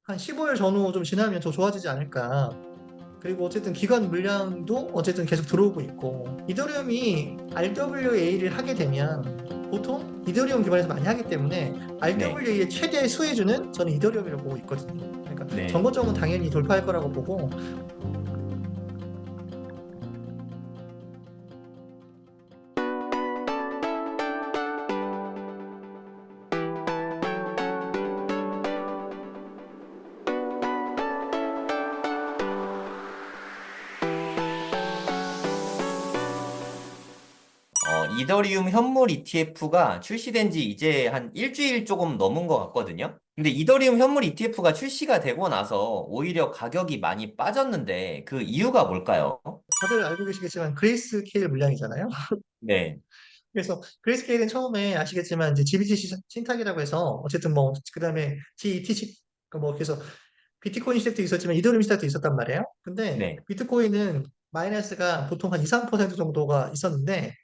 한 15일 전후 좀 지나면 더 좋아지지 않을까. 그리고 어쨌든 기관 물량도 어쨌든 계속 들어오고 있고, 이더리움이 RWA를 하게 되면 보통 이더리움 기반에서 많이 하기 때문에 네, RWA의 최대 수혜주는 저는 이더리움이라고 보고 있거든요. 그러니까 네. 정거점은 당연히 돌파할 거라고 보고. 이더리움 현물 ETF가 출시된 지 이제 한 일주일 조금 넘은 것 같거든요. 근데 이더리움 현물 ETF가 출시가 되고 나서 오히려 가격이 많이 빠졌는데 그 이유가 뭘까요? 다들 알고 계시겠지만 그레이스 케일 물량이잖아요. 네, 그래서 그레이스 케일은 처음에 아시겠지만 이제 GBTC 신탁이라고 해서 어쨌든 뭐 그다음에 GETC 뭐 그래서 비트코인 시작도 있었지만 이더리움 시작도 있었단 말이에요. 근데 네, 비트코인은 마이너스가 보통 한 2, 3% 정도가 있었는데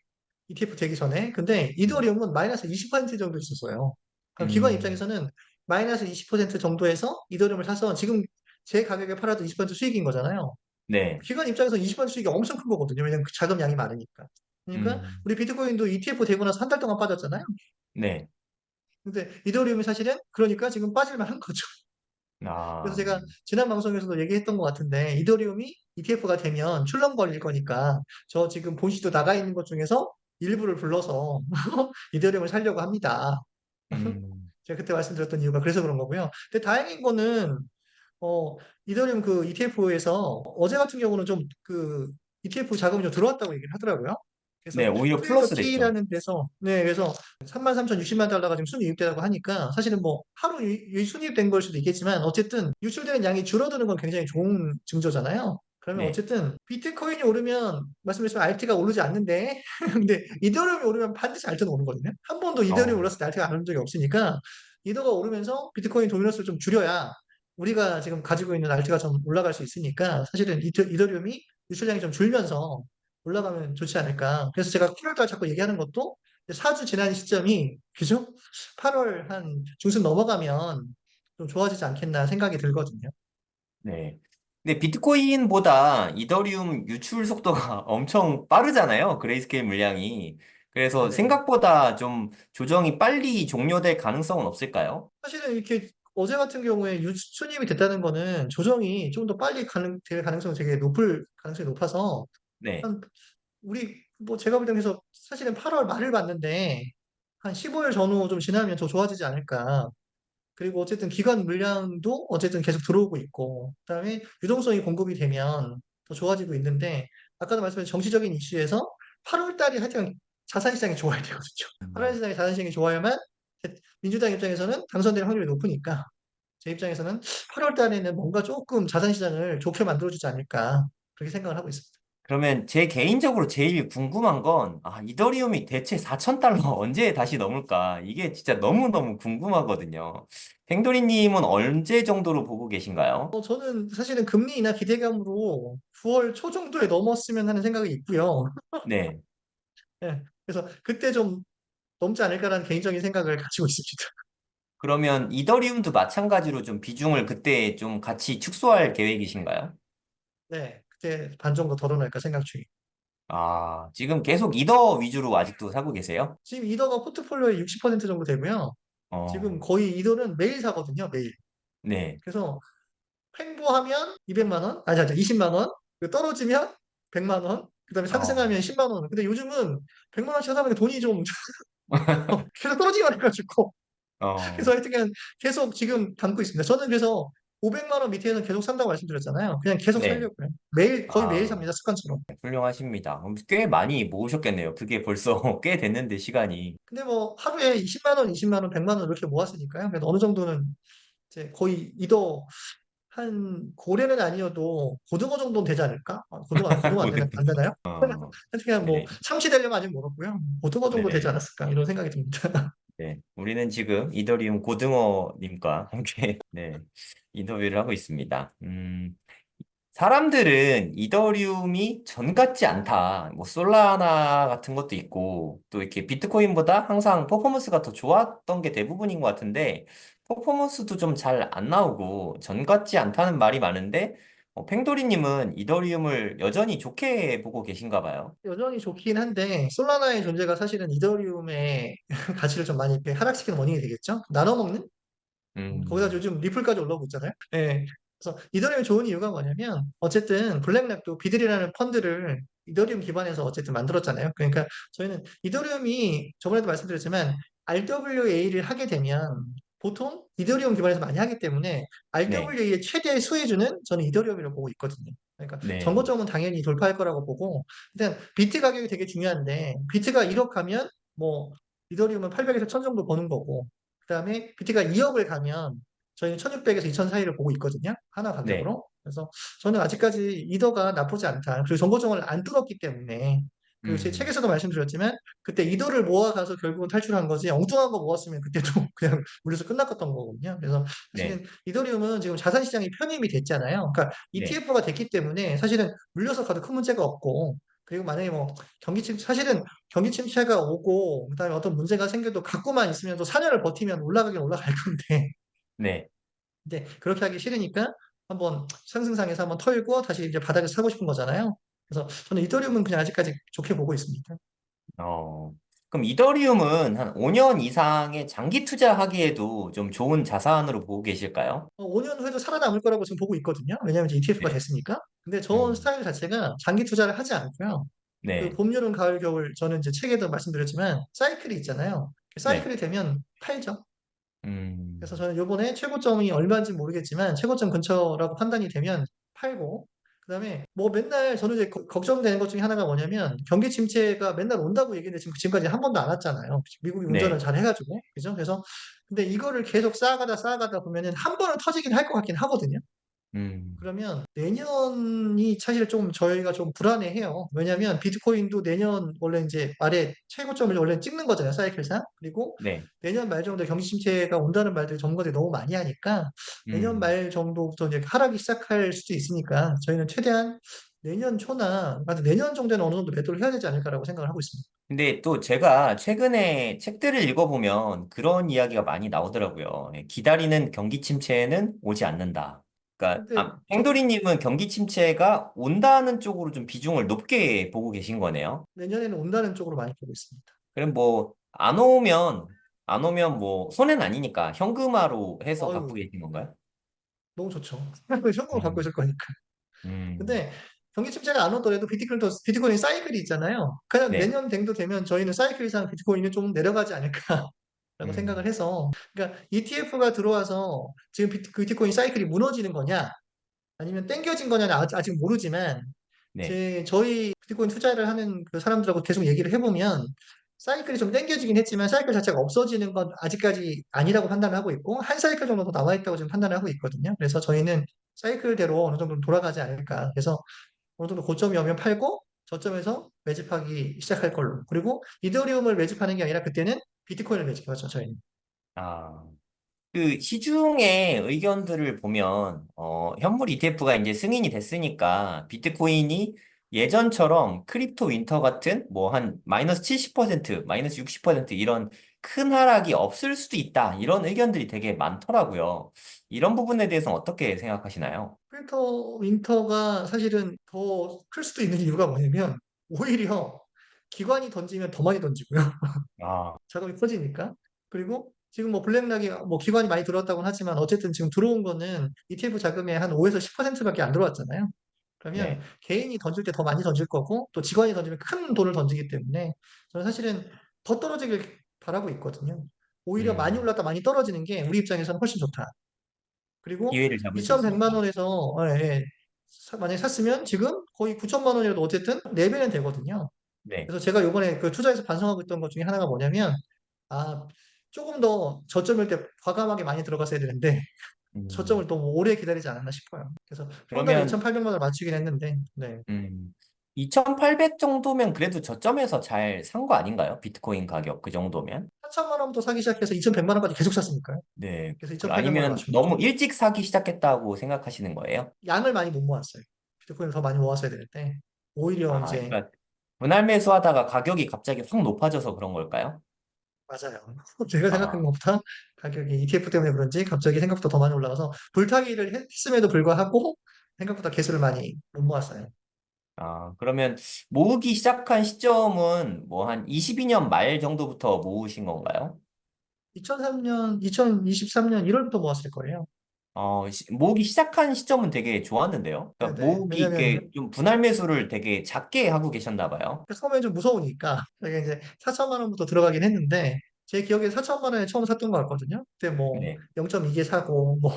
ETF 되기 전에. 근데 네. 이더리움은 마이너스 20% 정도 있었어요. 그럼 기관 음, 입장에서는 마이너스 20% 정도에서 이더리움을 사서 지금 제 가격에 팔아도 20% 수익인 거잖아요. 네, 기관 입장에서 20% 수익이 엄청 큰 거거든요. 왜냐면 그 자금량이 많으니까. 그러니까 음, 우리 비트코인도 ETF 되고 나서 한 달 동안 빠졌잖아요. 네. 근데 이더리움이 사실은 그러니까 지금 빠질만 한 거죠. 그래서 아, 제가 지난 방송에서도 얘기했던 것 같은데 이더리움이 ETF가 되면 출렁거릴 거니까 저 지금 본시도 나가 있는 것 중에서 일부를 불러서 이더리움을 살려고 합니다. 음, 제가 그때 말씀드렸던 이유가 그래서 그런 거고요. 근데 다행인 거는 이더리움 그 ETF에서 어제 같은 경우는 좀 그 ETF 자금이 좀 들어왔다고 얘기를 하더라고요. 네, 그래서 오히려 플러스 됐죠. 트레이더 T라는 데서, 네, 그래서 33,060만 달러가 지금 순이입되라고 하니까 사실은 뭐 하루 순이입된 걸 수도 있겠지만 어쨌든 유출되는 양이 줄어드는 건 굉장히 좋은 징조잖아요. 그러면 네, 어쨌든 비트코인이 오르면 말씀드렸지만 RT가 오르지 않는데 근데 이더리움이 오르면 반드시 RT는 오르거든요. 한 번도 이더리움 어, 올랐을 때 RT가 안 오른 적이 없으니까 이더가 오르면서 비트코인 도미너스를 좀 줄여야 우리가 지금 가지고 있는 RT가 좀 올라갈 수 있으니까 사실은 이더리움이 유출량이 좀 줄면서 올라가면 좋지 않을까. 그래서 제가 8월달 자꾸 얘기하는 것도 4주 지난 시점이 그죠? 8월 한 중순 넘어가면 좀 좋아지지 않겠나 생각이 들거든요. 네. 근데 비트코인보다 이더리움 유출 속도가 엄청 빠르잖아요. 그레이스케일 물량이. 그래서 네네. 생각보다 좀 조정이 빨리 종료될 가능성은 없을까요? 사실은 이렇게 어제 같은 경우에 순이입이 됐다는 거는 조정이 좀 더 빨리 될 가능성이 되게 높을 가능성이 높아서 네. 한 우리 뭐 제가 볼 때는 그래서 사실은 8월 말을 봤는데 한 15일 전후 좀 지나면 더 좋아지지 않을까. 그리고 어쨌든 기관 물량도 어쨌든 계속 들어오고 있고, 그다음에 유동성이 공급이 되면 더 좋아지고 있는데, 아까도 말씀드린 정치적인 이슈에서 8월 달이 하여튼 자산 시장이 좋아야 되거든요. 8월 시장이 자산 시장이 좋아야만 민주당 입장에서는 당선될 확률이 높으니까 제 입장에서는 8월 달에는 뭔가 조금 자산 시장을 좋게 만들어주지 않을까 그렇게 생각을 하고 있습니다. 그러면 제 개인적으로 제일 궁금한 건, 이더리움이 대체 4,000달러 언제 다시 넘을까? 이게 진짜 너무너무 궁금하거든요. 팽돌이님은 언제 정도로 보고 계신가요? 저는 사실은 금리 인하 기대감으로 9월 초 정도에 넘었으면 하는 생각이 있고요. 네. 예, 그래서 그때 좀 넘지 않을까라는 개인적인 생각을 가지고 있습니다. 그러면 이더리움도 마찬가지로 좀 비중을 그때 좀 같이 축소할 계획이신가요? 네, 그때 반 정도 덜어낼까 생각 중이에요. 지금 계속 이더 위주로 아직도 사고 계세요? 지금 이더가 포트폴리오의 60% 정도 되고요. 지금 어, 거의 이더는 매일 사거든요, 매일. 네. 그래서 횡보하면 200만 원, 아니, 20만 원, 떨어지면 100만 원, 그 다음에 어, 상승하면 10만 원. 근데 요즘은 100만 원씩 하다 보니 돈이 좀 계속 떨어지기만 해가지고. 그래서 어, 하여튼 계속 지금 담고 있습니다. 저는 그래서 500만 원 밑에는 계속 산다고 말씀드렸잖아요. 그냥 계속 네. 살려고요. 매일, 거의 매일 아, 삽니다, 습관처럼. 훌륭하십니다. 꽤 많이 모으셨겠네요. 그게 벌써 꽤 됐는데, 시간이. 근데 뭐 하루에 20만 원, 20만 원, 100만 원 이렇게 모았으니까요. 그래도 어느 정도는 이제 거의 이더 한 고래는 아니어도 고등어 정도는 되지 않을까? 고등어 고등, 안 되나요? 하여튼 그냥 뭐 네. 참치 되려면 아직 멀었고요. 고등어 정도 되지 네네. 않았을까 이런 생각이 듭니다. 네. 우리는 지금 이더리움 고등어님과 함께, 네, 인터뷰를 하고 있습니다. 사람들은 이더리움이 전 같지 않다. 뭐 솔라나 같은 것도 있고 또 이렇게 비트코인보다 항상 퍼포먼스가 더 좋았던 게 대부분인 것 같은데 퍼포먼스도 좀 잘 안 나오고 전 같지 않다는 말이 많은데 팽돌이님은 이더리움을 여전히 좋게 보고 계신가 봐요. 여전히 좋긴 한데 솔라나의 존재가 사실은 이더리움의 가치를 좀 많이 이렇게 하락시키는 원인이 되겠죠? 나눠 먹는? 거기다 음, 요즘 리플까지 올라오고 있잖아요. 예. 그래서 이더리움이 좋은 이유가 뭐냐면 어쨌든 블랙락도 비들이라는 펀드를 이더리움 기반에서 어쨌든 만들었잖아요. 그러니까 저희는 이더리움이 저번에도 말씀드렸지만 RWA를 하게 되면 보통 이더리움 기반에서 많이 하기 때문에 네, RWA의 최대 수혜주는 저는 이더리움이라고 보고 있거든요. 그러니까 네, 정거점은 당연히 돌파할 거라고 보고 일단 비트 가격이 되게 중요한데 비트가 1억 가면 뭐 이더리움은 800에서 1000 정도 버는 거고 그다음에 BT가 2억을 가면 저희는 1600에서 2000 사이를 보고 있거든요. 하나 네, 가격으로. 그래서 저는 아직까지 이더가 나쁘지 않다. 그리고 정보정을 안 뚫었기 때문에 그리고 제 음, 책에서도 말씀드렸지만 그때 이더를 모아가서 결국은 탈출한 거지 엉뚱한 거 모았으면 그때도 그냥 물려서 끝났던 거거든요. 그래서 네, 사실은 이더리움은 지금 자산 시장이 편입이 됐잖아요. 그러니까 네, ETF가 됐기 때문에 사실은 물려서 가도 큰 문제가 없고 그리고 만약에 뭐 사실은 경기 침체가 오고 그다음에 어떤 문제가 생겨도 갖고만 있으면 또 4년을 버티면 올라가긴 올라갈 건데 네. 근데 그렇게 하기 싫으니까 한번 상승상에서 한번 털고 다시 이제 바닥에서 사고 싶은 거잖아요. 그래서 저는 이더리움은 그냥 아직까지 좋게 보고 있습니다. 어, 그럼 이더리움은 한 5년 이상의 장기 투자하기에도 좀 좋은 자산으로 보고 계실까요? 5년 후에도 살아남을 거라고 지금 보고 있거든요. 왜냐하면 이제 ETF가 네, 됐으니까. 근데 저 음, 스타일 자체가 장기 투자를 하지 않고요. 그 네, 봄, 여름, 가을, 겨울 저는 이제 책에도 말씀드렸지만 사이클이 있잖아요. 네, 사이클이 되면 팔죠. 그래서 음, 저는 요번에 최고점이 얼마인지 모르겠지만 최고점 근처라고 판단이 되면 팔고 그다음에 뭐 맨날 저는 이제 걱정되는 것 중에 하나가 뭐냐면 경기 침체가 맨날 온다고 얘기했는데 지금까지 한 번도 안 왔잖아요. 미국이 운전을 네, 잘 해가지고 그죠? 그래서 근데 이거를 계속 쌓아가다 보면은 한 번은 터지긴 할 것 같긴 하거든요. 음, 그러면 내년이 사실 좀 저희가 좀 불안해해요. 왜냐하면 비트코인도 내년 원래 이제 말에 최고점을 원래 찍는 거잖아요, 사이클상. 그리고 네, 내년 말 정도에 경기 침체가 온다는 말들이 전문가들이 너무 많이 하니까 내년 음. 말 정도부터 이제 하락이 시작할 수도 있으니까 저희는 최대한 내년 초나 아니, 내년 정도에는 어느 정도 매도를 해야 되지 않을까라고 생각을 하고 있습니다. 근데 또 제가 최근에 책들을 읽어보면 그런 이야기가 많이 나오더라고요. 예, 기다리는 경기 침체는 오지 않는다. 그러니까 근데 팽돌이님은 경기 침체가 온다는 쪽으로 좀 비중을 높게 보고 계신 거네요. 내년에는 온다는 쪽으로 많이 보고 있습니다. 그럼 뭐 안 오면 뭐 손해는 아니니까 현금화로 해서 갖고 어유 계신 건가요? 너무 좋죠. 현금을 갖고 음, 있을 거니까. 음, 근데 경기 침체가 안 오더라도 비트코인 사이클이 있잖아요. 그냥 네, 내년 땡도 되면 저희는 사이클 이상 비트코인은 좀 내려가지 않을까라고 생각을 음, 해서 그러니까 ETF가 들어와서 지금 비트코인 사이클이 무너지는 거냐 아니면 땡겨진 거냐는 아직 모르지만 네, 저희 비트코인 투자를 하는 그 사람들하고 계속 얘기를 해보면 사이클이 좀 땡겨지긴 했지만 사이클 자체가 없어지는 건 아직까지 아니라고 판단을 하고 있고 한 사이클 정도 더 남아 있다고 지금 판단을 하고 있거든요. 그래서 저희는 사이클대로 어느 정도 돌아가지 않을까. 그래서 어느 정도 고점이 오면 팔고 저점에서 매집하기 시작할 걸로. 그리고 이더리움을 매집하는 게 아니라 그때는 비트코인을 매집하죠, 저희는. 아. 그 시중의 의견들을 보면 현물 ETF가 이제 승인이 됐으니까 비트코인이 예전처럼 크립토 윈터 같은 뭐 한 마이너스 70%, 마이너스 60% 이런 큰 하락이 없을 수도 있다. 이런 의견들이 되게 많더라고요. 이런 부분에 대해서는 어떻게 생각하시나요? 윈터가 사실은 더 클 수도 있는 이유가 뭐냐면 오히려 기관이 던지면 더 많이 던지고요. 아, 자금이 커지니까. 그리고 지금 뭐 블랙락이 뭐 기관이 많이 들어왔다고는 하지만 어쨌든 지금 들어온 거는 ETF 자금의 한 5에서 10%밖에 안 들어왔잖아요. 그러면 네. 개인이 던질 때 더 많이 던질 거고 또 직원이 던지면 큰 돈을 던지기 때문에 저는 사실은 더 떨어지길 바라고 있거든요. 오히려 많이 음, 올랐다 많이 떨어지는 게 우리 입장에서는 훨씬 좋다. 그리고 기회를 잡을 수 2,100만 있으니까. 원에서 만약에 샀으면 지금 거의 9천만 원이라도 어쨌든 4배는 되거든요. 네. 그래서 제가 요번에 그 투자해서 반성하고 있던 것 중에 하나가 뭐냐면 아, 조금 더 저점일 때 과감하게 많이 들어갔어야 되는데 음, 저점을 너무 오래 기다리지 않았나 싶어요. 그래서 좀 전에 그러면 2,800만 원을 맞추긴 했는데 네. 2,800 정도면 그래도 저점에서 잘 산 거 아닌가요? 비트코인 가격 그 정도면? 4천만 원부터 사기 시작해서 2,100만 원까지 계속 샀으니까요. 네. 그래서 2,800만 원 아니면 맞춘 거죠. 너무 일찍 사기 시작했다고 생각하시는 거예요? 양을 많이 못 모았어요. 비트코인을 더 많이 모았어야 되는데 오히려 아, 이제 그러니까 분할 매수하다가 가격이 갑자기 확 높아져서 그런 걸까요? 맞아요. 제가 생각한 아, 것보다 가격이 ETF 때문에 그런지 갑자기 생각보다 더 많이 올라가서 불타기를 했음에도 불구하고 생각보다 개수를 많이 못 모았어요. 그러면 모으기 시작한 시점은 뭐 한 22년 말 정도부터 모으신 건가요? 2003년, 2023년 1월부터 모았을 거예요. 모으기 시작한 시점은 되게 좋았는데요. 그러니까 네네. 모으기 왜냐면 이렇게 좀 분할 매수를 되게 작게 하고 계셨나 봐요. 처음에 좀 무서우니까 저희가 이제 4천만 원부터 들어가긴 했는데 제 기억에 4천만 원에 처음 샀던 것 같거든요. 그때 뭐 네, 0.2개 사고 뭐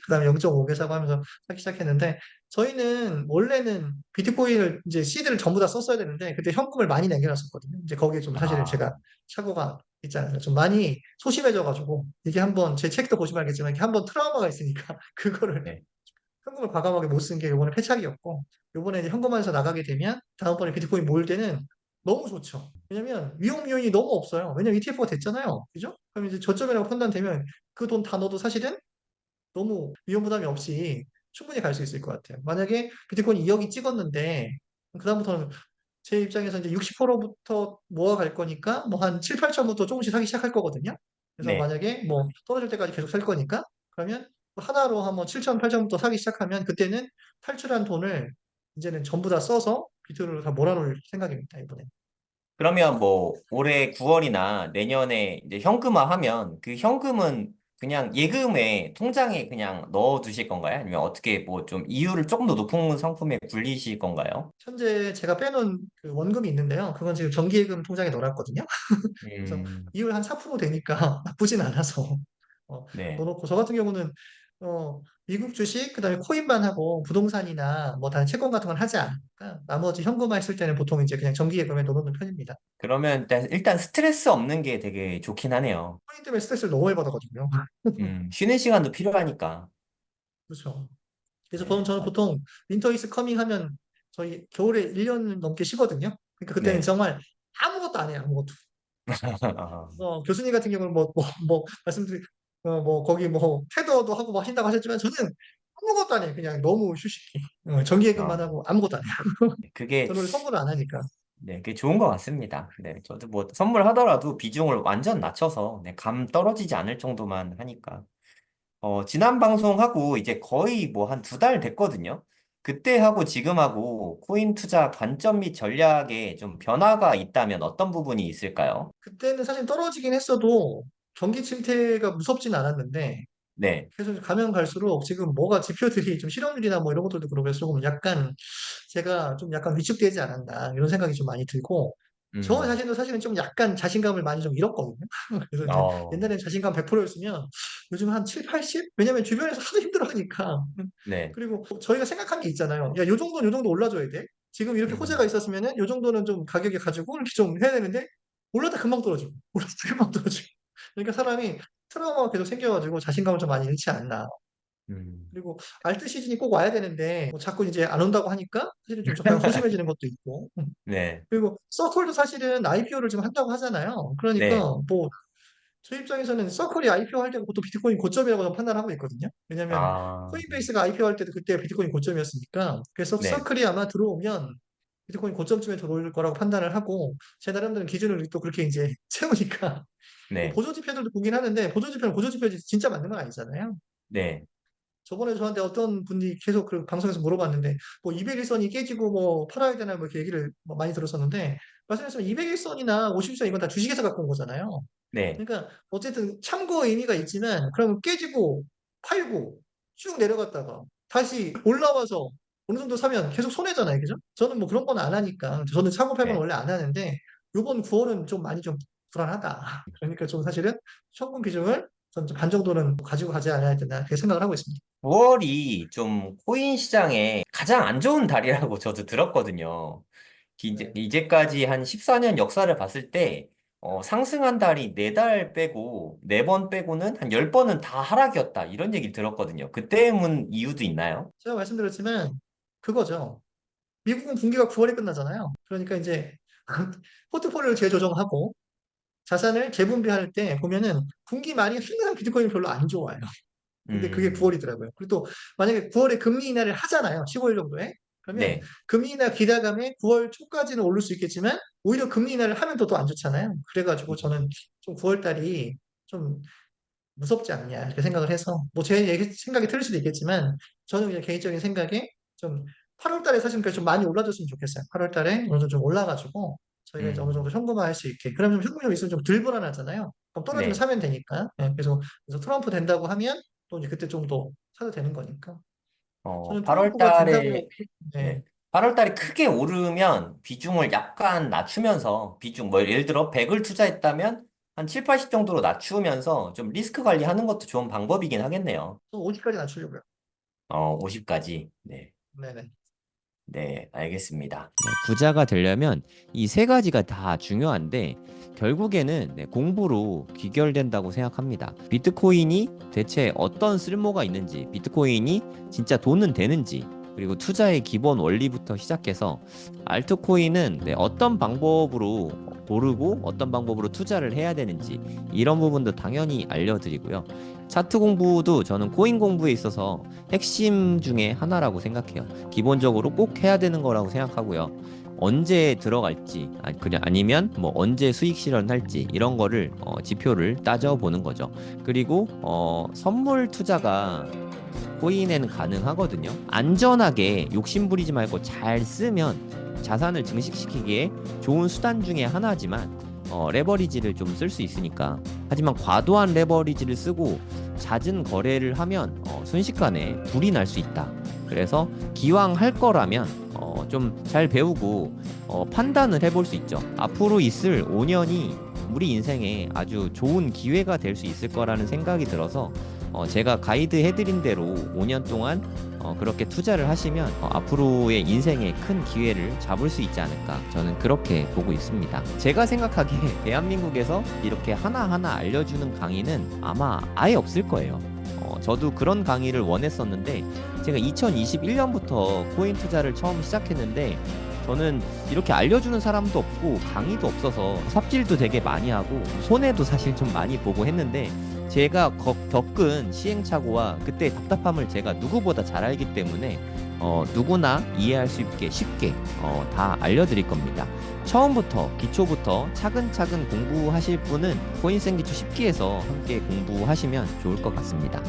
그다음에 0.5개 사고 하면서 사기 시작했는데 저희는 원래는 비트코인을 이제 시드를 전부 다 썼어야 되는데 그때 현금을 많이 남겨놨었거든요. 이제 거기에 좀 사실은 제가 아, 착오가 있잖아요. 좀 많이 소심해져가지고 이게 한번 제 책도 보시면 알겠지만 이게 한번 트라우마가 있으니까 그거를 네. 현금을 과감하게 못 쓴 게 이번에 패착이었고, 이번에 이제 현금화해서 나가게 되면 다음번에 비트코인 모을 때는 너무 좋죠. 왜냐면 위험 요인이 너무 없어요. 왜냐면 ETF가 됐잖아요. 그죠? 그럼 이제 저점이라고 판단되면 그 돈 다 넣어도 사실은 너무 위험 부담이 없이 충분히 갈 수 있을 것 같아요. 만약에 비트코인 2억이 찍었는데, 그다음부터는 제 입장에서 이제 60%부터 모아갈 거니까 뭐 한 7, 8천부터 조금씩 사기 시작할 거거든요. 그래서 네. 만약에 뭐 떨어질 때까지 계속 살 거니까 그러면 하나로 한번 7천, 8천부터 사기 시작하면 그때는 탈출한 돈을 이제는 전부 다 써서 비트로 다 몰아놓을 생각입니다, 이번에. 그러면 뭐 올해 9월이나 내년에 이제 현금화하면 그 현금은 그냥 예금에 통장에 그냥 넣어 두실 건가요? 아니면 어떻게 뭐 좀 이율을 조금 더 높은 상품에 굴리실 건가요? 현재 제가 빼놓은 그 원금이 있는데요. 그건 지금 정기예금 통장에 넣어놨거든요. 그래서 음, 이율 한 4% 되니까 나쁘진 않아서 네. 넣어놓고 저 같은 경우는 미국 주식 그다음에 코인만 하고 부동산이나 뭐 다른 채권 같은 건 하지 않으니까 나머지 현금화 했을 때는 보통 이제 그냥 정기예금에 넣어놓는 편입니다. 그러면 일단 스트레스 없는 게 되게 좋긴 하네요. 코인 때문에 스트레스를 너무 많이 받아가지고요. 쉬는 시간도 필요하니까. 그렇죠. 그래서 네. 저는 보통 윈터 이즈 커밍 하면 저희 겨울에 1년 넘게 쉬거든요. 그러니까 그때는 네. 정말 아무것도 안 해요. 아무것도. 교수님 같은 경우는 말씀드린 뭐 거기 뭐 테더도 하고 뭐 하신다고 하셨지만 저는 아무것도 안 해요. 그냥 너무 휴식이. 정기예금만 아, 하고 아무것도 안 해요. 그게 저는 원래 선물을 안 하니까. 네, 그게 좋은 것 같습니다. 네, 저도 뭐 선물하더라도 비중을 완전 낮춰서 네, 감 떨어지지 않을 정도만 하니까. 지난 방송하고 이제 거의 뭐 한 두 달 됐거든요. 그때 하고 지금하고 코인 투자 관점 및 전략에 좀 변화가 있다면 어떤 부분이 있을까요? 그때는 사실 떨어지긴 했어도 경기 침체가 무섭진 않았는데 네, 계속 가면 갈수록 지금 뭐가 지표들이 좀 실업률이나 뭐 이런 것들도 그러고 해서 조금 약간 제가 좀 약간 위축되지 않았나 이런 생각이 좀 많이 들고 저 음, 자신도 사실은 좀 약간 자신감을 많이 좀 잃었거든요. 그래서 이제 어, 옛날엔 자신감 100%였으면 요즘 한 7, 80? 왜냐면 주변에서 하도 힘들어하니까. 네, 그리고 저희가 생각한 게 있잖아요. 야, 요 정도는 요 정도 올라줘야 돼. 지금 이렇게 호재가 음, 있었으면은 요 정도는 좀 가격에 가지고 이렇게 좀 해야 되는데 올랐다 금방 떨어지고 올랐다 금방 떨어지고. 그러니까 사람이 트라우마가 계속 생겨가지고 자신감을 좀 많이 잃지 않나. 음, 그리고 알트 시즌이 꼭 와야 되는데 뭐 자꾸 이제 안 온다고 하니까 사실은 좀 약간 소심해지는 것도 있고. 네, 그리고 서클도 사실은 IPO를 지금 한다고 하잖아요. 네, 그러니까 뭐 저 입장에서는 서클이 IPO 할 때가 보통 비트코인 고점이라고 저는 판단하고 있거든요. 왜냐면 아, 코인베이스가 IPO 할 때도 그때 비트코인 고점이었으니까 그래서 네, 서클이 아마 들어오면 비트코인 고점쯤에 들어올 거라고 판단을 하고 제 나름대로 기준을 또 그렇게 이제 세우니까 뭐 네, 보조지표들도 보긴 하는데 보조지표는 보조지표지 진짜 맞는 건 아니잖아요. 네, 저번에 저한테 어떤 분이 계속 그 방송에서 물어봤는데, 뭐 201선이 깨지고 뭐 팔아야 되나 뭐 이렇게 얘기를 뭐 많이 들었었는데, 말씀하신 201선이나 50선 이건 다 주식에서 갖고 온 거잖아요. 네, 그러니까 어쨌든 참고 의미가 있지만, 그러면 깨지고 팔고 쭉 내려갔다가 다시 올라와서 어느 정도 사면 계속 손해잖아요. 그죠? 저는 뭐 그런 건 안 하니까. 저는 사고 팔고는 네. 원래 안 하는데, 요번 9월은 좀 많이 좀 불안하다. 그러니까 좀 사실은 현금 비중을 저는 좀반 정도는 가지고 가지 않아야 된다. 그렇게 생각을 하고 있습니다. 9월이 좀 코인 시장에 가장 안 좋은 달이라고 저도 들었거든요. 네. 이제까지 한 14년 역사를 봤을 때, 상승한 달이 4달 빼고, 4번 빼고는 한 10번은 다 하락이었다. 이런 얘기 들었거든요. 그 때문 이유도 있나요? 제가 말씀드렸지만 그거죠. 미국은 분기가 9월에 끝나잖아요. 그러니까 이제 포트폴리오를 재조정하고 자산을 재분배할 때 보면은 분기 말이 항상 비트코인이 별로 안 좋아요. 근데 그게 음, 9월이더라고요. 그리고 또 만약에 9월에 금리 인하를 하잖아요. 15일 정도에. 그러면 네. 금리 인하 기대감에 9월 초까지는 오를 수 있겠지만 오히려 금리 인하를 하면 더 안 좋잖아요. 그래가지고 저는 좀 9월 달이 좀 무섭지 않냐 이렇게 생각을 해서 뭐 제 생각이 틀릴 수도 있겠지만 저는 그냥 개인적인 생각에 좀 8월 달에 사실 좀 많이 올라줬으면 좋겠어요. 8월 달에 어느 정도 좀 올라가지고 저희가 이제 어느 정도 음, 현금화할 수 있게. 그러면 좀 현금이 좀 있으면 좀 덜 불안하잖아요. 그럼 떨어지면 네. 사면 되니까. 예, 그래서 트럼프 된다고 하면 또 이제 그때 좀 더 사도 되는 거니까. 저는 8월 트럼프가 된다고 달에, 네. 네. 8월 달에 크게 오르면 비중을 약간 낮추면서, 비중, 뭐 예를 들어 100을 투자했다면 한 7, 80 정도로 낮추면서 좀 리스크 관리하는 것도 좋은 방법이긴 하겠네요. 또 50까지 낮추려고요. 50까지. 네. 네네. 네, 알겠습니다. 네, 부자가 되려면 이 세 가지가 다 중요한데 결국에는 공부로 귀결된다고 생각합니다. 비트코인이 대체 어떤 쓸모가 있는지, 비트코인이 진짜 돈은 되는지, 그리고 투자의 기본 원리부터 시작해서 알트코인은 어떤 방법으로 고르고 어떤 방법으로 투자를 해야 되는지 이런 부분도 당연히 알려드리고요. 차트 공부도 저는 코인 공부에 있어서 핵심 중에 하나라고 생각해요. 기본적으로 꼭 해야 되는 거라고 생각하고요. 언제 들어갈지, 그냥 아니면 뭐 언제 수익 실현할지 이런 거를 지표를 따져보는 거죠. 그리고 선물 투자가 코인에는 가능하거든요. 안전하게 욕심부리지 말고 잘 쓰면 자산을 증식시키기에 좋은 수단 중에 하나지만 레버리지를 좀 쓸 수 있으니까. 하지만 과도한 레버리지를 쓰고 잦은 거래를 하면 순식간에 불이 날 수 있다. 그래서 기왕 할 거라면 좀 잘 배우고 판단을 해볼 수 있죠. 앞으로 있을 5년이 우리 인생에 아주 좋은 기회가 될 수 있을 거라는 생각이 들어서 제가 가이드 해드린 대로 5년 동안 그렇게 투자를 하시면 앞으로의 인생에 큰 기회를 잡을 수 있지 않을까, 저는 그렇게 보고 있습니다. 제가 생각하기에 대한민국에서 이렇게 하나하나 알려주는 강의는 아마 아예 없을 거예요. 저도 그런 강의를 원했었는데 제가 2021년부터 코인 투자를 처음 시작했는데 저는 이렇게 알려주는 사람도 없고 강의도 없어서 삽질도 되게 많이 하고 손해도 사실 좀 많이 보고 했는데, 제가 겪은 시행착오와 그때 답답함을 제가 누구보다 잘 알기 때문에 누구나 이해할 수 있게 쉽게 다 알려드릴 겁니다. 처음부터 기초부터 차근차근 공부하실 분은 코인생기초 10기에서 함께 공부하시면 좋을 것 같습니다.